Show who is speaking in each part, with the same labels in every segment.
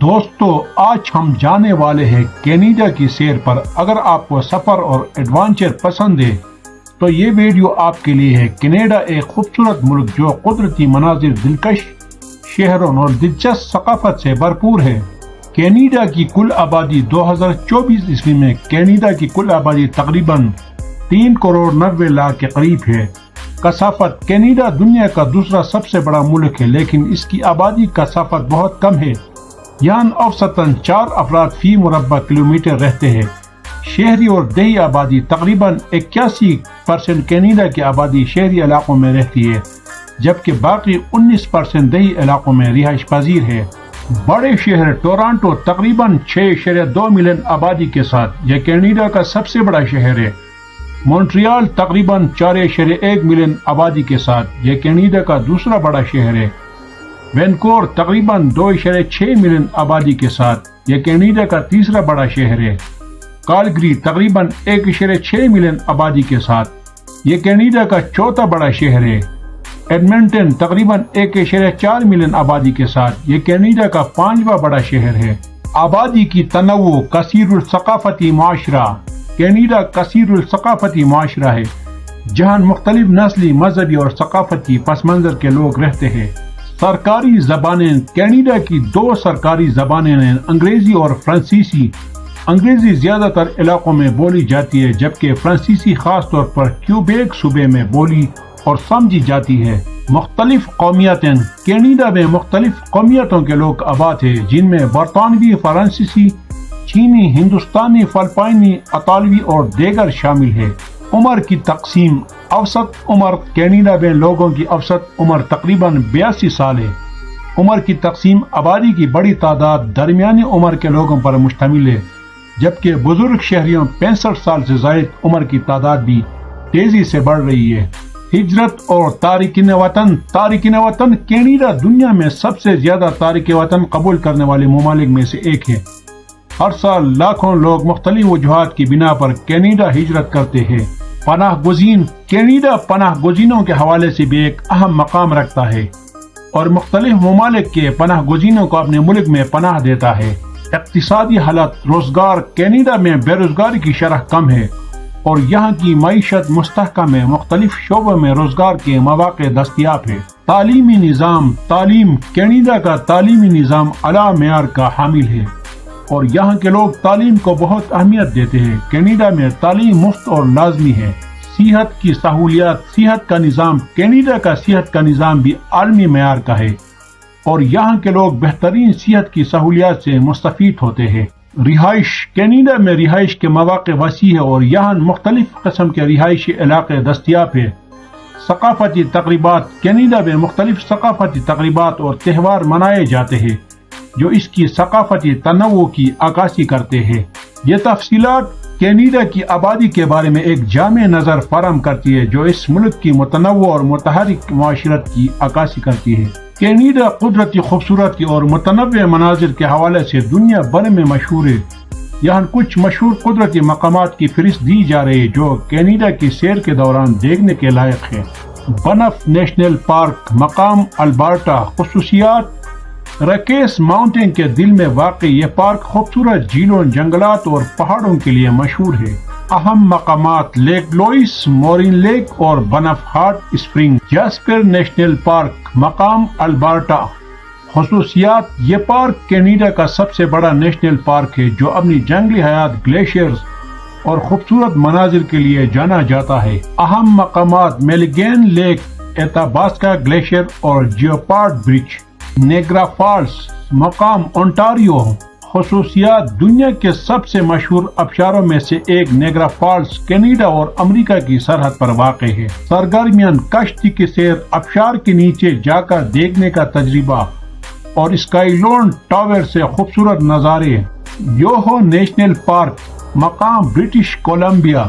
Speaker 1: دوستو، آج ہم جانے والے ہیں کینیڈا کی سیر پر۔ اگر آپ کو سفر اور ایڈونچر پسند ہے تو یہ ویڈیو آپ کے لیے ہے۔ کینیڈا ایک خوبصورت ملک جو قدرتی مناظر، دلکش شہروں اور دلچسپ ثقافت سے بھرپور ہے۔ کینیڈا کی کل آبادی 2024 عیسوی میں کینیڈا کی کل آبادی تقریباً 3 کروڑ 90 لاکھ کے قریب ہے۔ کثافت: کینیڈا دنیا کا دوسرا سب سے بڑا ملک ہے، لیکن اس کی آبادی کثافت بہت کم ہے۔ یہاں اوسطاً 4 افراد فی مربع کلومیٹر رہتے ہیں۔ شہری اور دیہی آبادی: تقریباً 81% کینیڈا کی آبادی شہری علاقوں میں رہتی ہے، جبکہ باقی 19% دیہی علاقوں میں رہائش پذیر ہے۔ بڑے شہر: ٹورانٹو تقریباً 6.2 ملین آبادی کے ساتھ یہ کینیڈا کا سب سے بڑا شہر ہے۔ مونٹریال تقریباً 4.1 ملین آبادی کے ساتھ یہ کینیڈا کا دوسرا بڑا شہر ہے۔ وینکوور تقریباً 2.6 ملین آبادی کے ساتھ یہ کینیڈا کا تیسرا بڑا شہر ہے۔ کالگری تقریباً 1.6 ملین آبادی کے ساتھ یہ کینیڈا کا چوتھا بڑا شہر ہے۔ ایڈمنٹن تقریباً 1.4 ملین آبادی کے ساتھ یہ کینیڈا کا 5واں بڑا شہر ہے۔ آبادی کی تنوع: کثیر الثقافتی معاشرہ: کینیڈا کثیر الثقافتی معاشرہ ہے جہاں مختلف نسلی، مذہبی اور ثقافتی پس منظر کے لوگ رہتے ہیں۔ سرکاری زبانیں: کینیڈا کی 2 سرکاری زبانیں ہیں، انگریزی اور فرانسیسی۔ انگریزی زیادہ تر علاقوں میں بولی جاتی ہے، جبکہ فرانسیسی خاص طور پر کیوبیک صوبے میں بولی اور سمجھی جاتی ہے۔ مختلف قومیتیں: کینیڈا میں مختلف قومیتوں کے لوگ آباد ہیں، جن میں برطانوی، فرانسیسی، چینی، ہندوستانی، فلپائنی، اطالوی اور دیگر شامل ہیں۔ عمر کی تقسیم: اوسط عمر: کینیڈا میں لوگوں کی اوسط عمر تقریباً 82 سال ہے۔ عمر کی تقسیم: آبادی کی بڑی تعداد درمیانی عمر کے لوگوں پر مشتمل ہے، جبکہ بزرگ شہریوں 65 سال سے زائد عمر کی تعداد بھی تیزی سے بڑھ رہی ہے۔ ہجرت اور تارکین وطن: تارکین وطن کینیڈا دنیا میں سب سے زیادہ تارکین وطن قبول کرنے والے ممالک میں سے ایک ہے۔ ہر سال لاکھوں لوگ مختلف وجوہات کی بنا پر کینیڈا ہجرت کرتے ہیں۔ پناہ گزین: کینیڈا پناہ گزینوں کے حوالے سے بھی ایک اہم مقام رکھتا ہے اور مختلف ممالک کے پناہ گزینوں کو اپنے ملک میں پناہ دیتا ہے۔ اقتصادی حالت: روزگار: کینیڈا میں بے روزگاری کی شرح کم ہے اور یہاں کی معیشت مستحکم ہے۔ مختلف شعبوں میں روزگار کے مواقع دستیاب ہیں۔ تعلیمی نظام: تعلیم: کینیڈا کا تعلیمی نظام اعلیٰ معیار کا حامل ہے اور یہاں کے لوگ تعلیم کو بہت اہمیت دیتے ہیں۔ کینیڈا میں تعلیم مفت اور لازمی ہے۔ صحت کی سہولیات: صحت کا نظام: کینیڈا کا صحت کا نظام بھی عالمی معیار کا ہے اور یہاں کے لوگ بہترین صحت کی سہولیات سے مستفید ہوتے ہیں۔ رہائش: کینیڈا میں رہائش کے مواقع وسیع ہے اور یہاں مختلف قسم کے رہائشی علاقے دستیاب ہیں۔ ثقافتی تقریبات: کینیڈا میں مختلف ثقافتی تقریبات اور تہوار منائے جاتے ہیں جو اس کی ثقافتی تنوع کی عکاسی کرتے ہیں۔ یہ تفصیلات کینیڈا کی آبادی کے بارے میں ایک جامع نظر فراہم کرتی ہے جو اس ملک کی متنوع اور متحرک معاشرت کی عکاسی کرتی ہے۔ کینیڈا قدرتی خوبصورتی اور متنوع مناظر کے حوالے سے دنیا بھر میں مشہور ہے۔ یہاں کچھ مشہور قدرتی مقامات کی فہرست دی جا رہی ہے جو کینیڈا کی سیر کے دوران دیکھنے کے لائق ہے۔ بنف نیشنل پارک، مقام البرٹا۔ خصوصیات: راکیز ماؤنٹین کے دل میں واقع یہ پارک خوبصورت جھیلوں، جنگلات اور پہاڑوں کے لیے مشہور ہے۔ اہم مقامات: لیک لوئس، مورین لیک اور بنف hot spring. Jasper national Park, مقام البرٹا۔ خصوصیات: یہ پارک کینیڈا کا سب سے بڑا نیشنل پارک ہے جو اپنی جنگلی حیات، گلیشیئرز اور خوبصورت مناظر کے لیے جانا جاتا ہے۔ اہم مقامات: میلیگین لیک، ایتھاباسکا گلیشیئر اور جیوپارڈ برج۔ نیگرا فالز، مقام اونٹاریو۔ خصوصیات: دنیا کے سب سے مشہور آبشاروں میں سے ایک نیگرا فالز کینیڈا اور امریکہ کی سرحد پر واقع ہے۔ سرگرمیاں: کشتی کی سیر، آبشار کے نیچے جا کر دیکھنے کا تجربہ اور اسکائی لون ٹاور سے خوبصورت نظارے۔ یوہو نیشنل پارک، مقام برٹش کولمبیا۔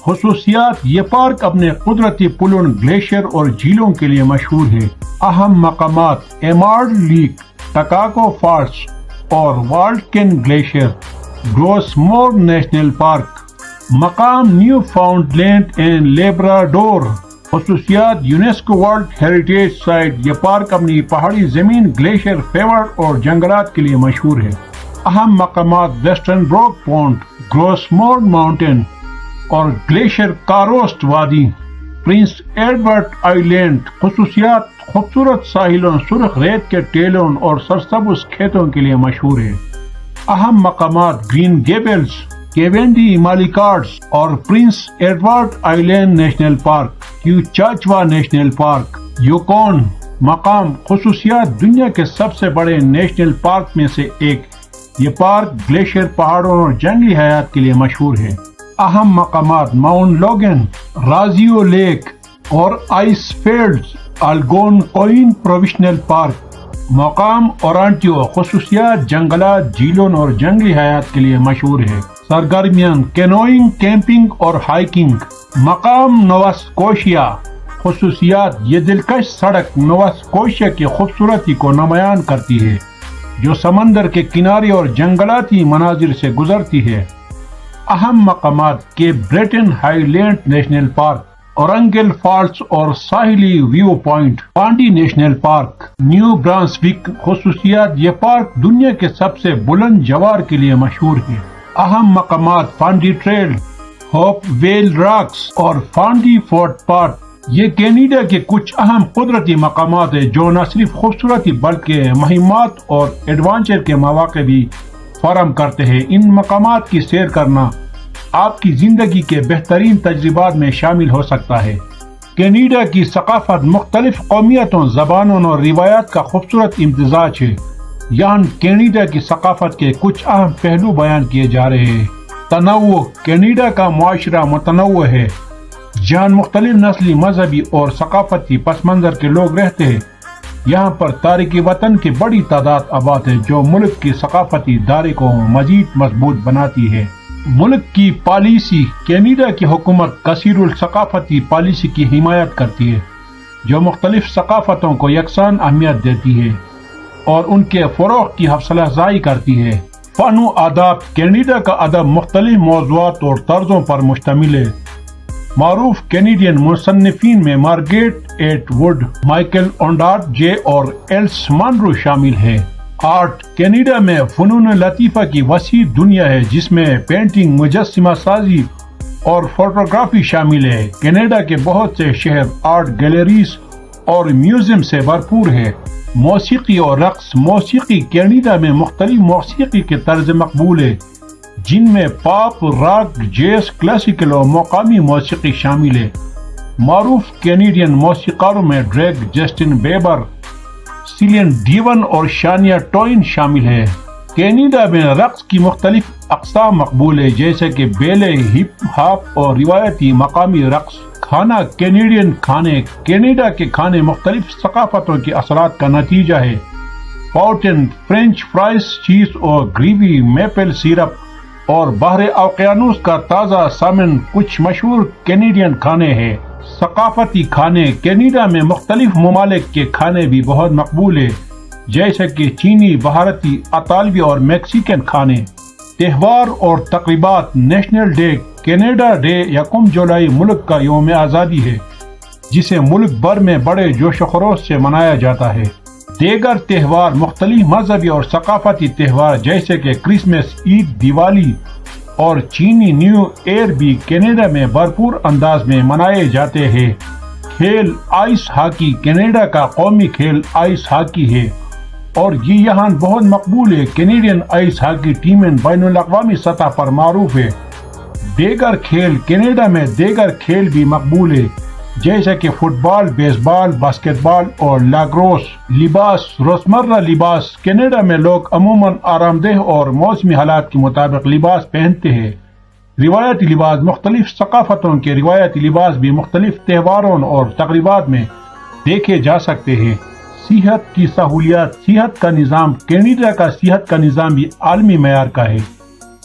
Speaker 1: خصوصیات: یہ پارک اپنے قدرتی پلوں، گلیشیئر اور جھیلوں کے لیے مشہور ہے۔ اہم مقامات: ایمارڈ لیک، ٹکاکو فالس اور والٹکن گلیشیئر۔ گروسمور نیشنل پارک، مقام Newfoundland and Labrador. خصوصیات یونیسکو ورلڈ ہیریٹیج سائٹ، یہ پارک اپنی پہاڑی زمین، گلیشیئر فیورڈ اور جنگلات کے لیے مشہور ہے۔ اہم مقامات ویسٹرن بروک پونڈ، گروسمورڈ ماؤنٹین اور گلیشیئر کاروسٹ وادی، پرنس ایڈورڈ آئی لینڈ۔ خصوصیات خوبصورت ساحلوں، سرخ ریت کے ٹیلوں اور سرسبز کھیتوں کے لیے مشہور ہے۔ اہم مقامات گرین گیبلز، کیونڈی مالیکارڈز اور Prince Edward Island National Park, Kouchibouguac National Park, Yukon مقام۔ خصوصیات دنیا کے سب سے بڑے نیشنل پارک میں سے ایک، یہ پارک گلیشیئر پہاڑوں اور جنگلی حیات کے لیے مشہور ہے۔ اہم مقامات ماؤنٹ لوگن، رازیو لیک اور آئس فیلڈز، الگونقوئن پرووینشنل پارک، مقام اورانٹیو۔ خصوصیات جنگلات، جھیلوں اور جنگلی حیات کے لیے مشہور ہے۔ سرگرمیاں کینوئنگ، کیمپنگ اور ہائکنگ، مقام نووا اسکوشیا۔ خصوصیات یہ دلکش سڑک نووا اسکوشیا کی خوبصورتی کو نمایاں کرتی ہے، جو سمندر کے کنارے اور جنگلاتی مناظر سے گزرتی ہے۔ اہم مقامات Cape Breton Highland National Park, اورنگل فالس اور ساحلی view point, Fundy National Park, New Brunswick. خصوصیات یہ پارک دنیا کے سب سے بلند جوار کے لیے مشہور ہے۔ اہم مقامات فانڈی ٹریل، ہوپ ویل راکس اور فانڈی فورٹ پارک۔ یہ کینیڈا کے کچھ اہم قدرتی مقامات ہیں جو نہ صرف خوبصورتی بلکہ مہمات اور ایڈونچر کے مواقع بھی فراہم کرتے ہیں۔ ان مقامات کی سیر کرنا آپ کی زندگی کے بہترین تجربات میں شامل ہو سکتا ہے۔ کینیڈا کی ثقافت مختلف قومیتوں، زبانوں اور روایات کا خوبصورت امتزاج ہے۔ یہاں کینیڈا کی ثقافت کے کچھ اہم پہلو بیان کیے جا رہے ہیں۔ تنوع، کینیڈا کا معاشرہ متنوع ہے جہاں مختلف نسلی، مذہبی اور ثقافتی پس منظر کے لوگ رہتے ہیں۔ یہاں پر تارکین وطن کی بڑی تعداد آباد ہے جو ملک کی ثقافتی دھارے کو مزید مضبوط بناتی ہے۔ ملک کی پالیسی، کینیڈا کی حکومت کثیر الثقافتی پالیسی کی حمایت کرتی ہے جو مختلف ثقافتوں کو یکساں اہمیت دیتی ہے اور ان کے فروغ کی حوصلہ افزائی کرتی ہے۔ فن و آداب، کینیڈا کا ادب مختلف موضوعات اور طرزوں پر مشتمل ہے۔ معروف کینیڈین مصنفین میں مارگریٹ ایٹ ووڈ، مائیکل اونڈارٹ جے اور ایلس مانرو شامل ہیں۔ آرٹ، کینیڈا میں فنون لطیفہ کی وسیع دنیا ہے جس میں پینٹنگ، مجسمہ سازی اور فوٹوگرافی شامل ہے۔ کینیڈا کے بہت سے شہر آرٹ گیلریز اور میوزیم سے بھرپور ہے۔ موسیقی اور رقص، موسیقی کینیڈا میں مختلف موسیقی کے طرز مقبول ہے جن میں پاپ، راک، جیز، کلاسیکل اور مقامی موسیقی شامل ہے۔ معروف کینیڈین موسیقاروں میں ڈریک، جسٹن بیبر، سیلین ڈیون اور شانیا ٹوئن شامل ہیں۔ کینیڈا میں رقص کی مختلف اقسام مقبول ہے جیسے کہ بیلے، ہپ ہاپ اور روایتی مقامی رقص۔ کھانا، کینیڈین کھانے، کینیڈا کے کھانے مختلف ثقافتوں کے اثرات کا نتیجہ ہے۔ پاؤٹن، فرینچ فرائز، چیز اور گریوی، میپل سیرپ اور بحر اوقیانوس کا تازہ سالمن کچھ مشہور کینیڈین کھانے ہیں۔ ثقافتی کھانے، کینیڈا میں مختلف ممالک کے کھانے بھی بہت مقبول ہیں جیسے کہ چینی، بھارتی، اطالوی اور میکسیکن کھانے۔ تہوار اور تقریبات، نیشنل ڈے، کینیڈا ڈے 1 جولائی ملک کا یوم آزادی ہے جسے ملک بھر میں بڑے جوش و خروش سے منایا جاتا ہے۔ دیگر تہوار، مختلف مذہبی اور ثقافتی تہوار جیسے کہ کرسمس، عید، دیوالی اور چینی نیو ایئر بھی کینیڈا میں بھرپور انداز میں منائے جاتے ہیں۔ کھیل، آئس ہاکی، کینیڈا کا قومی کھیل آئس ہاکی ہے اور یہ یہاں بہت مقبول ہے۔ کینیڈین آئس ہاکی ٹیمیں بین الاقوامی سطح پر معروف ہے۔ دیگر کھیل، کینیڈا میں دیگر کھیل بھی مقبول ہے جیسے کہ فٹ بال، بیس بال، باسکٹ بال اور لاکروس۔ لباس، روزمرہ لباس، کینیڈا میں لوگ عموماً آرام دہ اور موسمی حالات کے مطابق لباس پہنتے ہیں۔ روایتی لباس، مختلف ثقافتوں کے روایتی لباس بھی مختلف تہواروں اور تقریبات میں دیکھے جا سکتے ہیں۔ صحت کی سہولیات، صحت کا نظام، کینیڈا کا صحت کا نظام بھی عالمی معیار کا ہے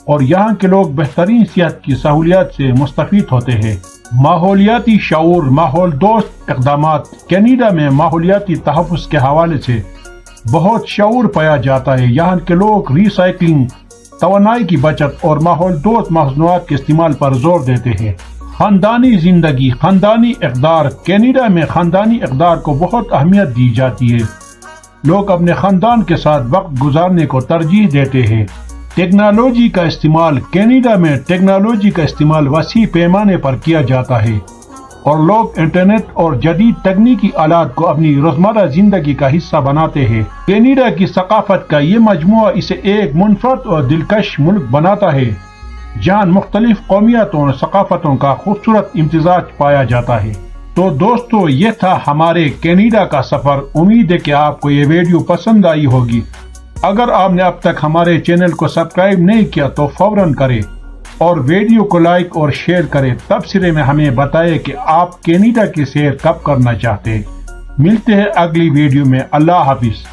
Speaker 1: اور یہاں کے لوگ بہترین صحت کی سہولیات سے مستفید ہوتے ہیں۔ ماحولیاتی شعور، ماحول دوست اقدامات، کینیڈا میں ماحولیاتی تحفظ کے حوالے سے بہت شعور پایا جاتا ہے۔ یہاں کے لوگ ری سائیکلنگ، توانائی کی بچت اور ماحول دوست مصنوعات کے استعمال پر زور دیتے ہیں۔ خاندانی زندگی، خاندانی اقدار۔ کینیڈا میں خاندانی اقدار کو بہت اہمیت دی جاتی ہے۔ لوگ اپنے خاندان کے ساتھ وقت گزارنے کو ترجیح دیتے ہیں۔ ٹیکنالوجی کا استعمال۔ کینیڈا میں ٹیکنالوجی کا استعمال وسیع پیمانے پر کیا جاتا ہے اور لوگ انٹرنیٹ اور جدید تکنیکی آلات کو اپنی روزمرہ زندگی کا حصہ بناتے ہیں۔ کینیڈا کی ثقافت کا یہ مجموعہ اسے ایک منفرد اور دلکش ملک بناتا ہے جہاں مختلف قومیتوں اور ثقافتوں کا خوبصورت امتزاج پایا جاتا ہے۔ تو دوستو، یہ تھا ہمارے کینیڈا کا سفر۔ امید ہے کہ آپ کو یہ ویڈیو پسند آئی ہوگی۔ اگر آپ نے اب تک ہمارے چینل کو سبسکرائب نہیں کیا تو فوراً کریں اور ویڈیو کو لائک اور شیئر کریں۔ تبصرے میں ہمیں بتائیں کہ آپ کینیڈا کی سیر کب کرنا چاہتے ہیں۔ ملتے ہیں اگلی ویڈیو میں۔ اللہ حافظ۔